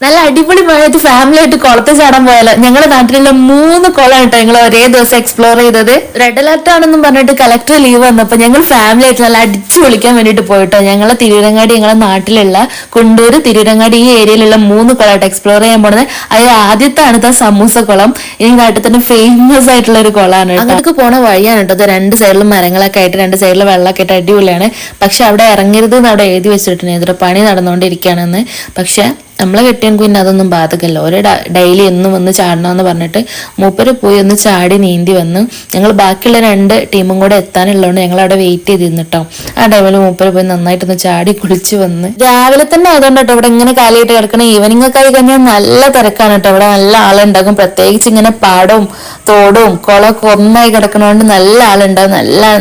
നല്ല അടിപൊളി മഴയത്ത് ഫാമിലി ആയിട്ട് കുളത്തിൽ ചാടാൻ പോയാലോ. ഞങ്ങളുടെ നാട്ടിലുള്ള 3 കുളമാണ് കേട്ടോ ഞങ്ങൾ ഒരേ ദിവസം എക്സ്പ്ലോർ ചെയ്തത്. റെഡ് അലർട്ട് ആണെന്നും പറഞ്ഞിട്ട് കളക്ടർ ലീവ് വന്നപ്പോൾ ഞങ്ങൾ ഫാമിലി ആയിട്ട് നല്ല അടിച്ചു വിളിക്കാൻ വേണ്ടിട്ട് പോയിട്ടോ. ഞങ്ങളെ തിരൂരങ്ങാടി, ഞങ്ങളെ നാട്ടിലുള്ള കുണ്ടൂർ, തിരൂരങ്ങാടി ഈ ഏരിയയിലുള്ള 3 കുളമായിട്ട് എക്സ്പ്ലോർ ചെയ്യാൻ പോണത്. അത് ആദ്യത്തെ സമൂസ കുളം. ഈ നാട്ടിൽ തന്നെ ഫേമസ് ആയിട്ടുള്ള ഒരു കുളമാണ്. അങ്ങോട്ട് പോണ വഴിയാണ് കേട്ടോ. 2 സൈഡിലും മരങ്ങളൊക്കെ ആയിട്ട് 2 സൈഡിലും വെള്ളമൊക്കെ ആയിട്ട് അടിപൊളിയാണ്. പക്ഷെ അവിടെ ഇറങ്ങരുത് എന്ന് അവിടെ എഴുതി വെച്ചിട്ടുണ്ട്. ഇതിന്റെ പണി നടന്നുകൊണ്ടിരിക്കുകയാണെന്ന്. പക്ഷെ നമ്മളെ കെട്ടിയവർക്ക് പിന്നെ അതൊന്നും ബാധകമല്ല. ഒരു ഡെയിലി എന്നും വന്ന് ചാടണമെന്ന് പറഞ്ഞിട്ട് മൂപ്പര് പോയി ഒന്ന് ചാടി നീന്തി വന്ന്. ഞങ്ങൾ ബാക്കിയുള്ള 2 ടീമും കൂടെ എത്താനുള്ളതുകൊണ്ട് ഞങ്ങൾ അവിടെ വെയിറ്റ് ചെയ്തിരുന്നിട്ടോ. ആ ടൈമിൽ മൂപ്പര് പോയി നന്നായിട്ടൊന്ന് ചാടി കുളിച്ച് വന്ന്. രാവിലെ തന്നെ ആയതുകൊണ്ട് കേട്ടോ ഇവിടെ ഇങ്ങനെ കാലിയിട്ട് കിടക്കണ. ഈവനിങ് ഒക്കെ ആയി കഴിഞ്ഞാൽ നല്ല തിരക്കാണ് കേട്ടോ. ഇവിടെ നല്ല ആളുണ്ടാകും. പ്രത്യേകിച്ച് ഇങ്ങനെ പാടവും തോടും കുളമൊക്കെ ഒന്നായി കിടക്കണോണ്ട് നല്ല ആളുണ്ടാവും.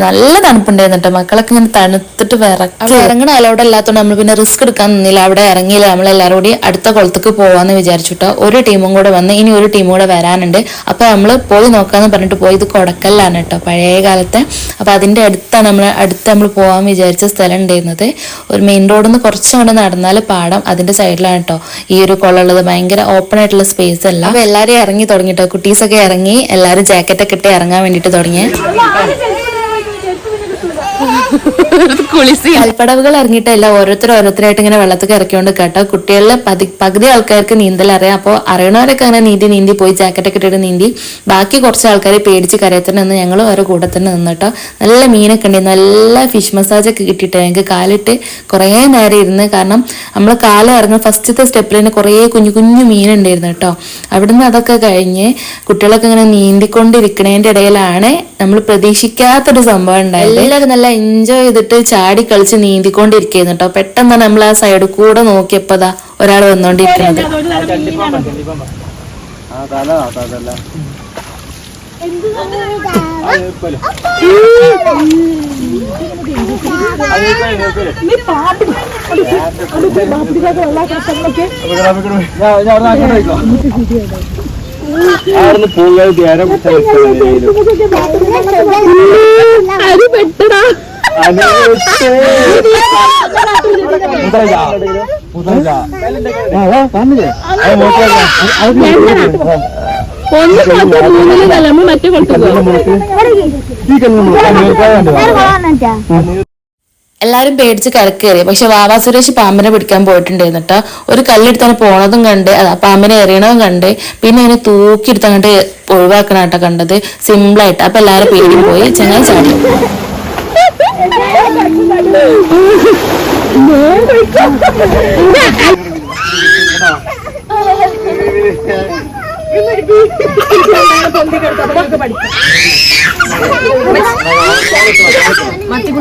നല്ല തണുപ്പുണ്ടായിരുന്നു കേട്ടോ. മക്കളൊക്കെ ഇങ്ങനെ തണുത്തിട്ട് അവിടെ ഇറങ്ങണ അലോട്ട് അല്ലാത്തതുകൊണ്ട് നമ്മൾ പിന്നെ റിസ്ക് എടുക്കാൻ നിന്നില്ല. അവിടെ ഇറങ്ങിയില്ല. നമ്മളെല്ലാവരും കൂടി അടുത്ത കുളത്തേക്ക് പോവാന്ന് വിചാരിച്ചിട്ടോ. ഒരു ടീമും കൂടെ വന്ന് ഇനി ഒരു ടീമും കൂടെ വരാനുണ്ട്. അപ്പൊ നമ്മൾ പോയി നോക്കാന്ന് പറഞ്ഞിട്ട് പോയി. ഇത് കൊടക്കല്ലാണ് കേട്ടോ, പഴയ കാലത്തെ. അപ്പൊ അതിന്റെ അടുത്താണ് നമ്മൾ പോവാൻ വിചാരിച്ച സ്ഥലം ഉണ്ടായിരുന്നത്. ഒരു മെയിൻ റോഡിൽ നിന്ന് കുറച്ചും കൂടെ നടന്നാൽ പാടം, അതിന്റെ സൈഡിലാണ് കേട്ടോ ഈ ഒരു കുളം ഉള്ളത്. ഭയങ്കര ഓപ്പൺ ആയിട്ടുള്ള സ്പേസ് അല്ല. അപ്പൊ എല്ലാരും ഇറങ്ങി തുടങ്ങിട്ടോ. കുട്ടീസൊക്കെ ഇറങ്ങി, എല്ലാരും ജാക്കറ്റൊക്കെ ഇട്ട് ഇറങ്ങാൻ വേണ്ടിട്ട് തുടങ്ങിയ. കൽപ്പടവുകൾ ഇറങ്ങിയിട്ടല്ല, ഓരോരുത്തരായിട്ട് ഇങ്ങനെ വെള്ളത്തിൽ ഇറക്കിക്കൊണ്ട് കേട്ടോ. കുട്ടികളിലെ പകുതി ആൾക്കാർക്ക് നീന്തൽ അറിയാം. അപ്പോൾ അറിയണവരൊക്കെ അങ്ങനെ നീന്തി പോയി ജാക്കറ്റൊക്കെ ഇട്ടിട്ട് നീന്തി. ബാക്കി കുറച്ച് ആൾക്കാരെ പേടിച്ച് കരയത്തിന് നിന്ന് ഞങ്ങൾ ഓരോ കൂടെ തന്നെ നിന്നിട്ടോ. നല്ല മീനൊക്കെ ഉണ്ട്. നല്ല ഫിഷ് മസാജൊക്കെ കിട്ടിയിട്ട് ഞങ്ങൾക്ക് കാലിട്ട് കുറേ നേരം ഇരുന്ന്. കാരണം നമ്മൾ കാലം ഇറങ്ങുന്ന ഫസ്റ്റത്തെ സ്റ്റെപ്പിൽ തന്നെ കുറേ കുഞ്ഞു മീനുണ്ടായിരുന്നു കേട്ടോ. അവിടുന്ന് അതൊക്കെ കഴിഞ്ഞ് കുട്ടികളൊക്കെ ഇങ്ങനെ നീന്തിക്കൊണ്ടിരിക്കണതിൻ്റെ ഇടയിലാണ് നമ്മൾ പ്രതീക്ഷിക്കാത്തൊരു സംഭവം ഉണ്ടായത്. എല്ലാവരും നല്ല എൻജോയ് ചെയ്തിട്ട് ചാടി കളിച്ച് നീന്തിക്കൊണ്ടിരിക്കുന്നു കേട്ടോ. പെട്ടെന്ന് നമ്മൾ ആ സൈഡിൽ കൂടെ നോക്കിയപ്പോതാ ഒരാൾ വന്നോണ്ടിരിക്കുന്നത്. എല്ലാരും പേടിച്ച് കരക്കേറി. പക്ഷെ വാവാ സുരേഷ് പാമ്പിനെ പിടിക്കാൻ പോയിട്ടുണ്ടായിരുന്നു കേട്ടോ. ഒരു കല്ലെടുത്താണ് പോണതും കണ്ട്, പാമ്പിനെ എറിയണതും കണ്ട്. പിന്നെ അതിനെ തൂക്കിയെടുത്ത് അങ്ങോട്ട് ഒഴിവാക്കണ കേട്ടോ കണ്ടത്, സിമ്പിളായിട്ട്. അപ്പൊ എല്ലാരും പേടിയും പോയി. ചങ്ങായി ചാടി.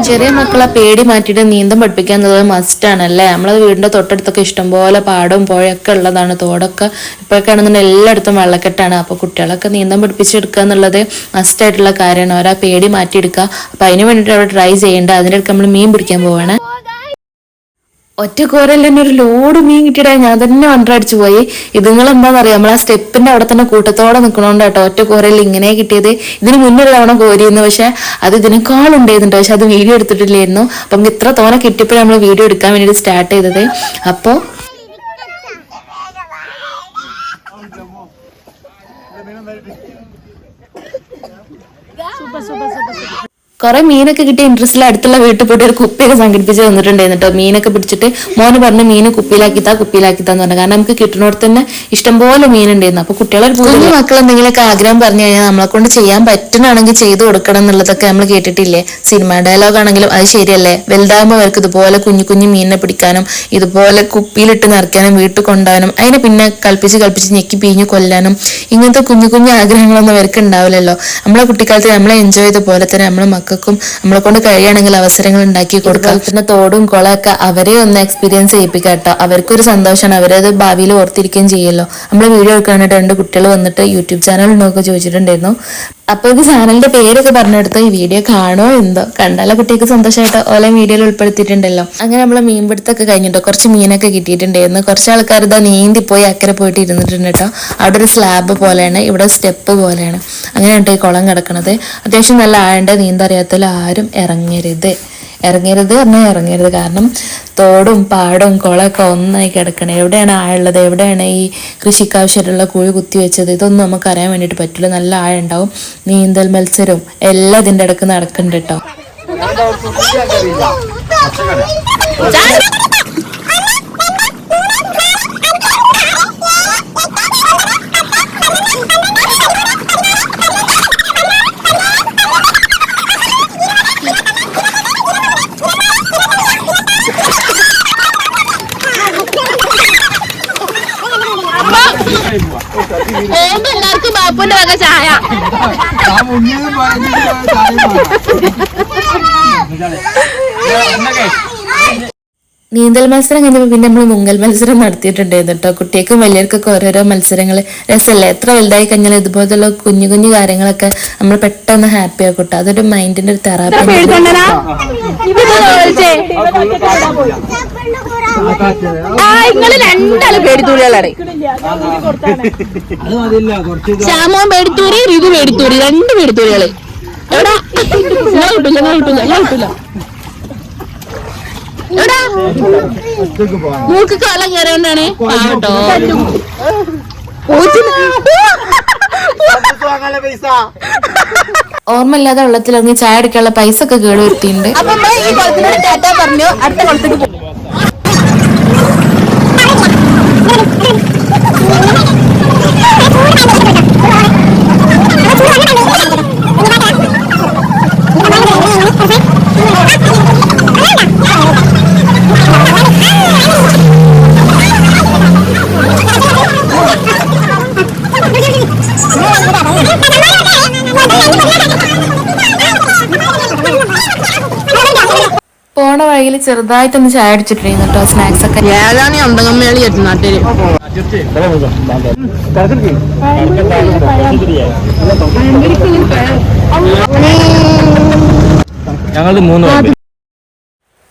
ചെറിയ മക്കളെ പേടി മാറ്റിയിട്ട് നീന്തം പഠിപ്പിക്കുക എന്നത് മസ്റ്റ് ആണല്ലേ. നമ്മളത് വീടിന്റെ തൊട്ടടുത്തൊക്കെ ഇഷ്ടംപോലെ പാടവും പുഴയൊക്കെ ഉള്ളതാണ്, തോടൊക്കെ. ഇപ്പോഴൊക്കെ ആണെന്നുണ്ടെങ്കിൽ എല്ലായിടത്തും വെള്ളക്കെട്ടാണ്. അപ്പൊ കുട്ടികളൊക്കെ നീന്തം പഠിപ്പിച്ചെടുക്കുക എന്നുള്ളത് മസ്റ്റ് ആയിട്ടുള്ള കാര്യമാണ്. അവരാ പേടി മാറ്റിയെടുക്കുക. അപ്പൊ അതിന് വേണ്ടിയിട്ട് അവിടെ ട്രൈ ചെയ്യേണ്ട. അതിനിടയ്ക്ക് നമ്മൾ മീൻ പിടിക്കാൻ പോവാണ്. ഒറ്റ കോരയിൽ തന്നെ ഒരു ലോഡ് മീൻ കിട്ടിയിട്ടാ ഞാൻ തന്നെ വണ്ടടിച്ചു പോയി. ഇതുങ്ങൾ എന്താണെന്നറിയാം, നമ്മൾ ആ സ്റ്റെപ്പിന്റെ അവിടെ തന്നെ കൂട്ടത്തോടെ നിൽക്കണോണ്ട് കേട്ടോ ഒറ്റ കോരയിൽ ഇങ്ങനെ കിട്ടിയത്. ഇതിന് മുന്നൊരു തവണ കോരിയിരുന്നു, പക്ഷെ അത് ഇതിനേക്കാളുണ്ടായിരുന്നുണ്ട്. പക്ഷെ അത് വീഡിയോ എടുത്തിട്ടില്ലായിരുന്നു. അപ്പൊ നമുക്ക് ഇത്ര തോനെ കിട്ടിയപ്പോഴാണ് നമ്മൾ വീഡിയോ എടുക്കാൻ വേണ്ടിയിട്ട് സ്റ്റാർട്ട് ചെയ്തത്. അപ്പോ കുറെ മീനൊക്കെ കിട്ടിയ ഇൻട്രസ്റ്റിൽ അടുത്തുള്ള വീട്ടിൽ പോയിട്ട് ഒരു കുപ്പിയൊക്കെ സംഘടിപ്പിച്ച് തന്നിട്ടുണ്ടായിരുന്നു കേട്ടോ. മീനൊക്കെ പിടിച്ചിട്ട് മോന് പറഞ്ഞ് മീന് കുപ്പിയിലാക്കിത്താന്ന് പറഞ്ഞു. കാരണം നമുക്ക് കിട്ടുന്നിടത്ത് തന്നെ ഇഷ്ടംപോലെ മീനുണ്ടായിരുന്നു. അപ്പൊ കുട്ടികളെ കുഞ്ഞു മക്കൾ എന്തെങ്കിലുമൊക്കെ ആഗ്രഹം പറഞ്ഞു കഴിഞ്ഞാൽ നമ്മളെ കൊണ്ട് ചെയ്യാൻ പറ്റുന്നാണെങ്കിൽ ചെയ്തു കൊടുക്കണം എന്നുള്ളതൊക്കെ നമ്മൾ കേട്ടിട്ടില്ലേ. സിനിമ ഡയലോഗ് ആണെങ്കിലും അത് ശരിയല്ലേ. വലുതാകുമ്പോൾ അവർക്ക് ഇതുപോലെ കുഞ്ഞു മീനിനെ പിടിക്കാനും ഇതുപോലെ കുപ്പിയിലിട്ട് നിറയ്ക്കാനും വീട്ടിൽ കൊണ്ടുപോകാനും അതിനെ പിന്നെ കൽപ്പിച്ച് ഞെക്കി പിഴിഞ്ഞു കൊല്ലാനും ഇങ്ങനത്തെ കുഞ്ഞു ആഗ്രഹങ്ങളൊന്നും അവർക്ക് ഉണ്ടാവില്ലല്ലോ. നമ്മളെ കുട്ടിക്കാലത്ത് നമ്മളെ എൻജോയ് ചെയ്ത പോലെ തന്നെ നമ്മളെ മക്കൾക്കും നമ്മളെ കൊണ്ട് കഴിയുകയാണെങ്കിൽ അവസരങ്ങൾ ഉണ്ടാക്കി കൊടുക്കാം. പിന്നെ തോടും കുളമൊക്കെ അവരെ ഒന്ന് എക്സ്പീരിയൻസ് ചെയ്യിപ്പിക്കാം കേട്ടോ. അവർക്കൊരു സന്തോഷമാണ്, അവരത് ഭാവിയിൽ ഓർത്തിരിക്കുകയും ചെയ്യല്ലോ. നമ്മൾ വീഡിയോ എടുക്കാനായിട്ട് 2 കുട്ടികൾ വന്നിട്ട് യൂട്യൂബ് ചാനൽ ഉണ്ടോക്കെ ചോദിച്ചിട്ടുണ്ടായിരുന്നു. അപ്പൊ ഇത് ചാനലിന്റെ പേരൊക്കെ പറഞ്ഞെടുത്തോ, ഈ വീഡിയോ കാണോ എന്തോ, കണ്ടാലോ കുട്ടിക്ക് സന്തോഷമായിട്ട് ഓലെ വീഡിയോയിൽ ഉൾപ്പെടുത്തിയിട്ടുണ്ടല്ലോ. അങ്ങനെ നമ്മള് മീൻപിടുത്തൊക്കെ കഴിഞ്ഞിട്ടോ കുറച്ച് മീനൊക്കെ കിട്ടിയിട്ടുണ്ടായിരുന്നു. കുറച്ച് ആൾക്കാർ ഇതാ നീന്തി പോയി അക്കരെ പോയിട്ട് ഇരുന്നിട്ടുണ്ട് കേട്ടോ. അവിടെ ഒരു സ്ലാബ് പോലെയാണ്, ഇവിടെ സ്റ്റെപ്പ് പോലെയാണ്. അങ്ങനെ കേട്ടോ ഈ കുളം കിടക്കണത്. അത്യാവശ്യം നല്ല ആഴണ്ട, നീന്തറിയാത്തതിൽ ആരും ഇറങ്ങരുത് പറഞ്ഞാൽ ഇറങ്ങരുത്. കാരണം തോടും പാടവും കുളമൊക്കെ ഒന്നായി കിടക്കണം. എവിടെയാണ് ആഴുള്ളത്, എവിടെയാണ് ഈ കൃഷിക്കാവശ്യമായിട്ടുള്ള കുഴി കുത്തി വെച്ചത്, ഇതൊന്നും നമുക്ക് അറിയാൻ വേണ്ടിയിട്ട് പറ്റില്ല. നല്ല ആഴുണ്ടാവും. നീന്തൽ മത്സരവും എല്ലാം ഇതിൻ്റെ ഇടയ്ക്ക് നടക്കുന്നുണ്ട് കേട്ടോ. എല്ലാവർക്കും ബാപ്പുന്റെ വക ചായ. നീന്തൽ മത്സരം കഴിഞ്ഞപ്പോൾ പിന്നെ നമ്മൾ മുങ്ങൽ മത്സരം നടത്തിയിട്ടുണ്ടായിരുന്നു കേട്ടോ. കുട്ടികൾക്കും വലിയവർക്കൊക്കെ ഓരോരോ മത്സരങ്ങൾ രസമല്ലേ. എത്ര വലുതായി കഴിഞ്ഞാൽ ഇതുപോലുള്ള കുഞ്ഞു കുഞ്ഞു കാര്യങ്ങളൊക്കെ നമ്മൾ പെട്ടെന്ന് ഹാപ്പി ആക്കട്ടെ. അതൊരു മൈൻഡിന്റെ ഒരു തെറാപ്പി. നിങ്ങള് രണ്ടാളും പേടിത്തൂരികളാണ്. ശ്യാമോൻ പേടിത്തൂരി, ഋതു പേടിത്തൂരി, 2 പേടിത്തൂരികള്. എവിടാ കിട്ടില്ല മൂക്ക് കള്ളം കയറിയോണ്ടാണ് കേട്ടോ. ഓർമ്മയില്ലാതെ വെള്ളത്തിലിറങ്ങി ചായ അടിക്കാനുള്ള പൈസ ഒക്കെ കേട് വരുത്തിയിട്ടുണ്ട്. അപ്പൊ ഈ കുളത്തിനോട് ടാറ്റ പറഞ്ഞു, അടുത്ത കുളത്തേക്ക് പോകും. പോണ വഴിയിൽ ചെറുതായിട്ടൊന്ന് ചായ അടിച്ചിട്ടുണ്ടായിരുന്നു കേട്ടോ, സ്നാക്സ് ഒക്കെ. ഏതാണ് അന്തകമ്മേളി എത്തും നാട്ടില്.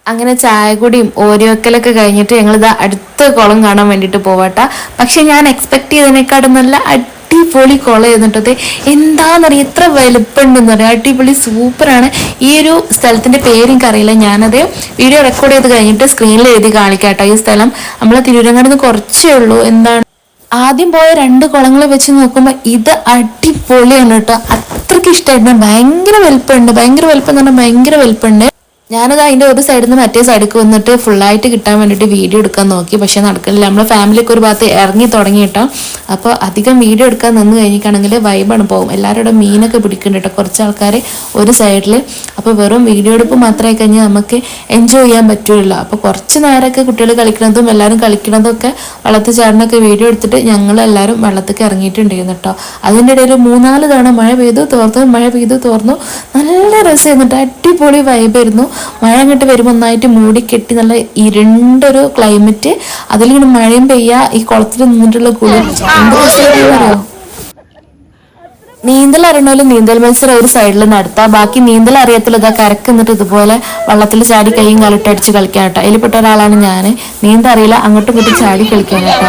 അങ്ങനെ ചായ കൂടിയും ഓരിവെക്കലൊക്കെ കഴിഞ്ഞിട്ട് ഞങ്ങളിത് അടുത്ത കുളം കാണാൻ വേണ്ടിയിട്ട് പോവാട്ടാ. പക്ഷെ ഞാൻ എക്സ്പെക്ട് ചെയ്തതിനേക്കാളും നല്ല അടിപൊളി കുളം ചെയ്തിട്ടത്. എന്താണെന്നറിയാം, എത്ര വലുപ്പമുണ്ടെന്ന് പറയാം. അടിപൊളി സൂപ്പറാണ്. ഈ ഒരു സ്ഥലത്തിന്റെ പേര് എനിക്കറിയില്ല. ഞാനത് വീഡിയോ റെക്കോർഡ് ചെയ്ത് കഴിഞ്ഞിട്ട് സ്ക്രീനിൽ എഴുതി കാണിക്കാട്ടോ. ഈ സ്ഥലം നമ്മളെ തിരൂരങ്ങാട് നിന്ന് കുറച്ചേ ഉള്ളൂ. എന്താണ്, ആദ്യം പോയ 2 കുളങ്ങൾ വെച്ച് നോക്കുമ്പോൾ ഇത് അടിപൊളിയാണ് കേട്ടോ. അത്രയ്ക്ക് ഇഷ്ടമായിരുന്നു. ഭയങ്കര വലുപ്പം എന്ന് പറഞ്ഞാൽ ഭയങ്കര വലുപ്പമുണ്ട്. ഞാനത് അതിൻ്റെ ഒരു സൈഡിൽ നിന്ന് മറ്റേ സൈഡിലേക്ക് വന്നിട്ട് ഫുള്ളായിട്ട് കിട്ടാൻ വേണ്ടിയിട്ട് വീഡിയോ എടുക്കാൻ നോക്കി. പക്ഷെ നടക്കുന്നില്ല. നമ്മളെ ഫാമിലിയൊക്കെ ഒരു ഭാഗത്ത് ഇറങ്ങി തുടങ്ങി കേട്ടോ. അപ്പോൾ അധികം വീഡിയോ എടുക്കാൻ നിന്ന് കഴിഞ്ഞിട്ടാണെങ്കിൽ വൈബാണ് പോകും. എല്ലാവരുടെ മീനൊക്കെ പിടിക്കുന്നുണ്ട് കേട്ടോ, കുറച്ച് ആൾക്കാർ ഒരു സൈഡിൽ. അപ്പോൾ വെറും വീഡിയോ എടുപ്പ് മാത്രമായി കഴിഞ്ഞാൽ നമുക്ക് എൻജോയ് ചെയ്യാൻ പറ്റില്ല. അപ്പോൾ കുറച്ച് നേരമൊക്കെ കുട്ടികൾ കളിക്കുന്നതും എല്ലാവരും കളിക്കുന്നതും ഒക്കെ വെള്ളത്തിൽ ചാടിനൊക്കെ വീഡിയോ എടുത്തിട്ട് ഞങ്ങളെല്ലാവരും വെള്ളത്തേക്ക് ഇറങ്ങിയിട്ടുണ്ടായിരുന്നു കേട്ടോ. അതിൻ്റെ ഇടയിൽ 3-4 തവണ മഴ പെയ്തു തോർന്നു. നല്ല രസമായിരുന്നു കേട്ടോ. അടിപൊളി വൈബായിരുന്നു. മഴ അങ്ങോട്ട് വരുമ്പോൾ ഒന്നായിട്ട് മൂടിക്കെട്ടി നല്ല ഇരുണ്ടൊരു ക്ലൈമറ്റ്. അതിലിങ്ങനെ മഴയും പെയ്യാ, ഈ കുളത്തിൽ നിന്നിട്ടുള്ള കുളി അറിയോ. നീന്തൽ അറിയണോലും നീന്തൽ മത്സരം ഒരു സൈഡിൽ നടത്താം. ബാക്കി നീന്തൽ അറിയത്തില്ല ഇതാ കരക്ക് നിന്നിട്ട് ഇതുപോലെ വെള്ളത്തിൽ ചാടി കൈയും കാലിട്ടടിച്ച് കളിക്കാൻ കേട്ടോ. അതിൽപ്പെട്ട ഒരാളാണ് ഞാൻ. നീന്തൽ അറിയില്ല, അങ്ങോട്ടും ഇങ്ങോട്ടും ചാടി കളിക്കാൻ കേട്ടോ.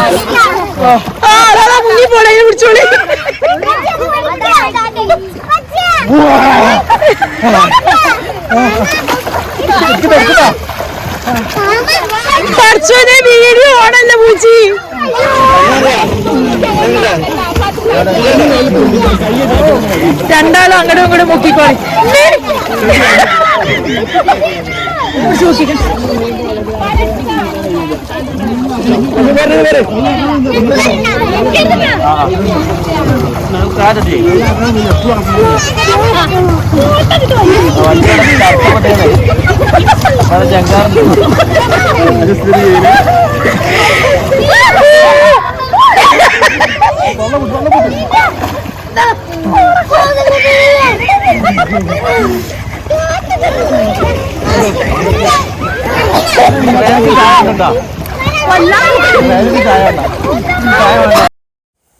വീഡിയോ ഓണല്ല പൂച്ചി. രണ്ടാളും അങ്ങോട്ടും ഇങ്ങോട്ടും മുക്കിക്കോളി.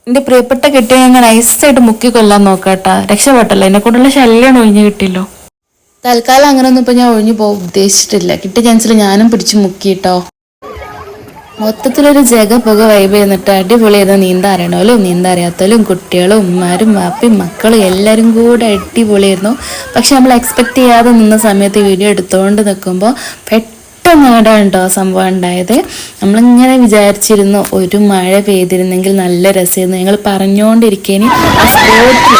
എന്റെ പ്രിയപ്പെട്ട കെട്ടിയ ഞാൻ നൈസായിട്ട് മുക്കി കൊല്ലാൻ നോക്കാട്ടാ, രക്ഷപ്പെട്ടല്ലോ, എന്നെ കൊണ്ടുള്ള ശല്യം ഒഴിഞ്ഞു കിട്ടിയല്ലോ. തൽക്കാലം അങ്ങനെയൊന്നും ഇപ്പൊ ഞാൻ ഒഴിഞ്ഞു പോകാൻ ഉദ്ദേശിച്ചിട്ടില്ല. കിട്ടിയ ചാൻസിൽ ഞാനും പിടിച്ചു മുക്കിട്ടോ. മൊത്തത്തിലൊരു ജഗ പുക വൈബ് ചെയ്യുന്നിട്ട് അടിപൊളിയായിരുന്നു. നീന്താൻ അറിയണമല്ലോ നീന്താൻ അറിയാത്തവരും കുട്ടികളും ഉമ്മാരും വാപ്പയും മക്കളും എല്ലാവരും കൂടെ അടിപൊളിയായിരുന്നു. പക്ഷെ നമ്മൾ എക്സ്പെക്ട് ചെയ്യാതെ നിന്ന സമയത്ത് വീഡിയോ എടുത്തുകൊണ്ട് നിൽക്കുമ്പോൾ പെട്ടെന്നാണ് കേട്ടോ സംഭവം ഉണ്ടായത്. നമ്മളിങ്ങനെ വിചാരിച്ചിരുന്നു ഒരു മഴ പെയ്തിരുന്നെങ്കിൽ നല്ല രസമായിരുന്നു. ഞങ്ങൾ പറഞ്ഞുകൊണ്ടിരിക്കേനി ആ സ്പോട്ടിൽ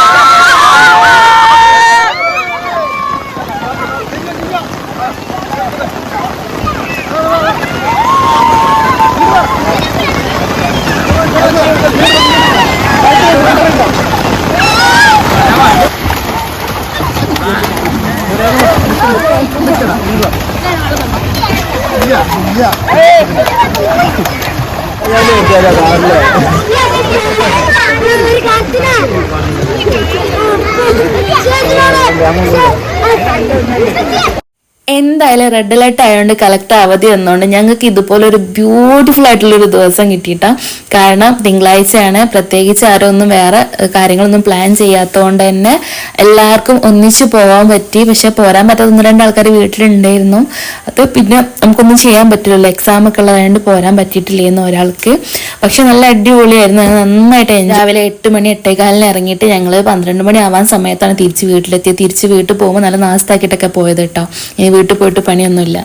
എന്തായാലും റെഡ് അലർട്ട് ആയതുകൊണ്ട് കളക്ടർ അവധി വന്നതുകൊണ്ട് ഞങ്ങൾക്ക് ഇതുപോലെ ഒരു ബ്യൂട്ടിഫുൾ ആയിട്ടുള്ളൊരു ദിവസം കിട്ടിയിട്ടാ. കാരണം തിങ്കളാഴ്ചയാണ്, പ്രത്യേകിച്ച് ആരും ഒന്നും വേറെ കാര്യങ്ങളൊന്നും പ്ലാൻ ചെയ്യാത്തതുകൊണ്ട് തന്നെ എല്ലാവർക്കും ഒന്നിച്ച് പോകാൻ പറ്റി. പക്ഷെ പോരാൻ പറ്റാത്ത 1-2 ആൾക്കാർ വീട്ടിലുണ്ടായിരുന്നു. അത് പിന്നെ നമുക്കൊന്നും ചെയ്യാൻ പറ്റില്ലല്ലോ, എക്സാം ഒക്കെ ഉള്ളതായതുകൊണ്ട് പോരാൻ പറ്റിയിട്ടില്ലായിരുന്നു ഒരാൾക്ക്. പക്ഷെ നല്ല അടിപൊളിയായിരുന്നു, നന്നായിട്ട്. രാവിലെ 8 മണി 8:15 ഇറങ്ങിയിട്ട് ഞങ്ങൾ 12 മണി ആവാൻ സമയത്താണ് തിരിച്ച് വീട്ടിലെത്തിയത്. തിരിച്ച് വീട്ടിൽ പോകുമ്പോൾ നല്ല നാസ്താക്കിയിട്ടൊക്കെ പോയത് കേട്ടോ. ഇനി വീട്ടിൽ പോയിട്ട് പണിയൊന്നുമില്ല.